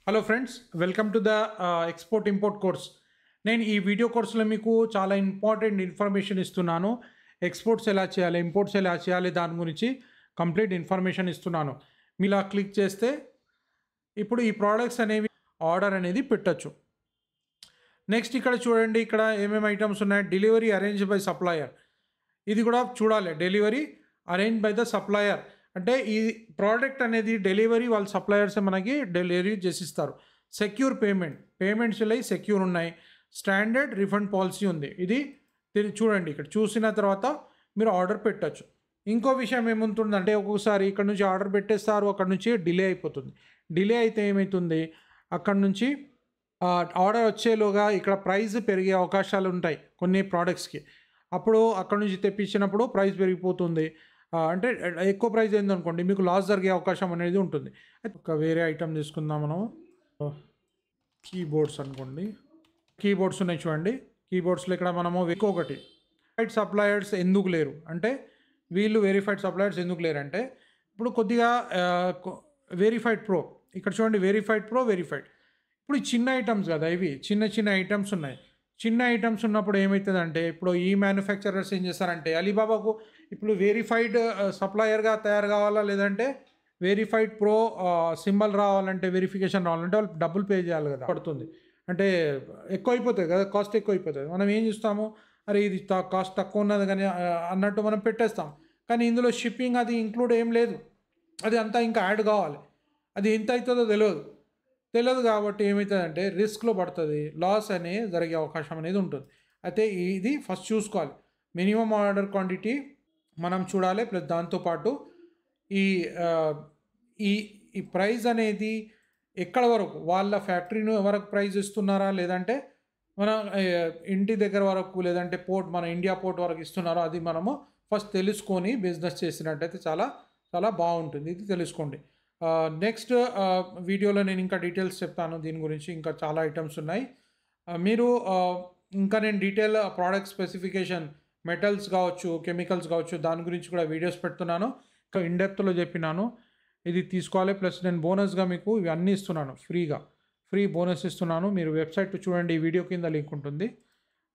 Hello friends, welcome to the export import course. నేను ఈ video కోర్సులో మీకు చాలా ఇంపార్టెంట్ ఇన్ఫర్మేషన్ ఇస్తున్నాను. ఎక్స్పోర్ట్స్ ఎలా చేయాలి, ఇంపోర్ట్స్ ఎలా చేయాలి, దాని గురించి కంప్లీట్ ఇన్ఫర్మేషన్ ఇస్తున్నాను. మీరు ఇలా క్లిక్ చేస్తే ఇప్పుడు ఈ ప్రోడక్ట్స్ అనేవి ఆర్డర్ అనేది పెట్టచ్చు. నెక్స్ట్ ఇక్కడ చూడండి, ఇక్కడ ఏమేమి ఐటమ్స్ ఉన్నాయి. డెలివరీ అరేంజ్ బై సప్లయర్, ఇది కూడా చూడాలి. Delivery arrange by the supplier అంటే ఈ ప్రోడక్ట్ అనేది డెలివరీ వాళ్ళ సప్లయర్స్ మనకి డెలివరీ చేసిస్తారు. సెక్యూర్ పేమెంట్స్ సెక్యూర్ ఉన్నాయి. స్టాండర్డ్ రిఫండ్ పాలసీ ఉంది. ఇది చూడండి, ఇక్కడ చూసిన తర్వాత మీరు ఆర్డర్ పెట్టచ్చు. ఇంకో విషయం ఏముంటుందంటే, ఒక్కొక్కసారి ఇక్కడ నుంచి ఆర్డర్ పెట్టేస్తారు, అక్కడ నుంచి డిలే అయిపోతుంది. డిలే అయితే ఏమవుతుంది, అక్కడ నుంచి ఆర్డర్ వచ్చేలోగా ఇక్కడ ప్రైస్ పెరిగే అవకాశాలు ఉంటాయి కొన్ని ప్రోడక్ట్స్కి. అప్పుడు అక్కడ నుంచి తెప్పించినప్పుడు ప్రైస్ పెరిగిపోతుంది. అంటే ఎక్కువ ప్రైస్ అయిందనుకోండి, మీకు లాస్ జరిగే అవకాశం అనేది ఉంటుంది. ఒక వేరే ఐటమ్ తీసుకుందాం మనం. కీబోర్డ్స్ అనుకోండి, కీబోర్డ్స్ ఉన్నాయి చూడండి. కీబోర్డ్స్లో ఇక్కడ మనము ఇంకొకటి వెరిఫైడ్ సప్లయర్స్ ఎందుకు లేరు అంటే, వీళ్ళు వెరిఫైడ్ సప్లయర్స్ ఎందుకు లేరు అంటే, ఇప్పుడు కొద్దిగా వెరిఫైడ్ ప్రో, ఇక్కడ చూడండి వెరిఫైడ్ ప్రో, వెరిఫైడ్. ఇప్పుడు చిన్న ఐటమ్స్ కదా ఇవి, చిన్న ఐటమ్స్ ఉన్నాయి. చిన్న ఐటమ్స్ ఉన్నప్పుడు ఏమవుతుందంటే, ఇప్పుడు ఈ మ్యానుఫ్యాక్చరర్స్ ఏం చేస్తారంటే, అలీబాబాకు ఇప్పుడు వెరిఫైడ్ సప్లయర్గా తయారు కావాలా, లేదంటే వెరిఫైడ్ ప్రో సింబల్ రావాలంటే, వెరిఫికేషన్ రావాలంటే వాళ్ళు డబ్బులు పే చేయాలి కదా, పడుతుంది. అంటే ఎక్కువ అయిపోతుంది కదా, కాస్ట్ ఎక్కువ అయిపోతుంది. మనం ఏం చూస్తాము, అరే ఇది కాస్ట్ తక్కువ ఉన్నది కానీ అన్నట్టు మనం పెట్టేస్తాం. కానీ ఇందులో షిప్పింగ్ అది ఇంక్లూడ్ ఏం లేదు, అది అంతా ఇంకా యాడ్ కావాలి. అది ఎంత అవుతుందో తెలియదు కాబట్టి ఏమవుతుందంటే రిస్క్లో పడుతుంది, లాస్ అనేది జరిగే అవకాశం అనేది ఉంటుంది. అయితే ఇది ఫస్ట్ చూసుకోవాలి. మినిమం ఆర్డర్ క్వాంటిటీ మనం చూడాలి. ప్లస్ దాంతోపాటు ఈ ఈ ఈ ప్రైస్ అనేది ఎక్కడ వరకు, వాళ్ళ ఫ్యాక్టరీని వరకు ప్రైస్ ఇస్తున్నారా, లేదంటే మన ఇంటి దగ్గర వరకు, లేదంటే మన ఇండియా పోర్ట్ వరకు ఇస్తున్నారా, అది మనము ఫస్ట్ తెలుసుకొని బిజినెస్ చేసినట్టయితే చాలా చాలా బాగుంటుంది. ఇది తెలుసుకోండి. నెక్స్ట్ వీడియోలో నేను ఇంకా డీటెయిల్స్ చెప్తాను దీని గురించి. ఇంకా చాలా ఐటమ్స్ ఉన్నాయి. మీరు ఇంకా నేను డీటెయిల్ ప్రోడక్ట్ స్పెసిఫికేషన్, మెటల్స్ కావచ్చు, కెమికల్స్ కావచ్చు, దాని గురించి కూడా వీడియోస్ పెడుతున్నాను. ఇంకా ఇన్డెప్త్లో చెప్పినాను. ఇది తీసుకోవాలి. ప్లస్ నేను బోనస్గా మీకు ఇవన్నీ ఇస్తున్నాను, ఫ్రీ బోనస్ ఇస్తున్నాను. మీరు వెబ్సైట్ చూడండి, ఈ వీడియో కింద లింక్ ఉంటుంది.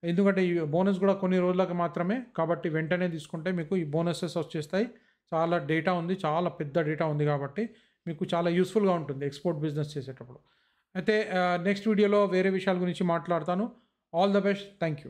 ఎందుకంటే ఈ బోనస్ కూడా కొన్ని రోజులకు మాత్రమే, కాబట్టి వెంటనే తీసుకుంటే మీకు ఈ బోనసెస్ వచ్చేస్తాయి. చాలా డేటా ఉంది, చాలా పెద్ద డేటా ఉంది, కాబట్టి మీకు చాలా యూస్ఫుల్గా ఉంటుంది ఎక్స్పోర్ట్ బిజినెస్ చేసేటప్పుడు. అయితే నెక్స్ట్ వీడియోలో వేరే విషయాల గురించి మాట్లాడతాను. All the best. Thank you.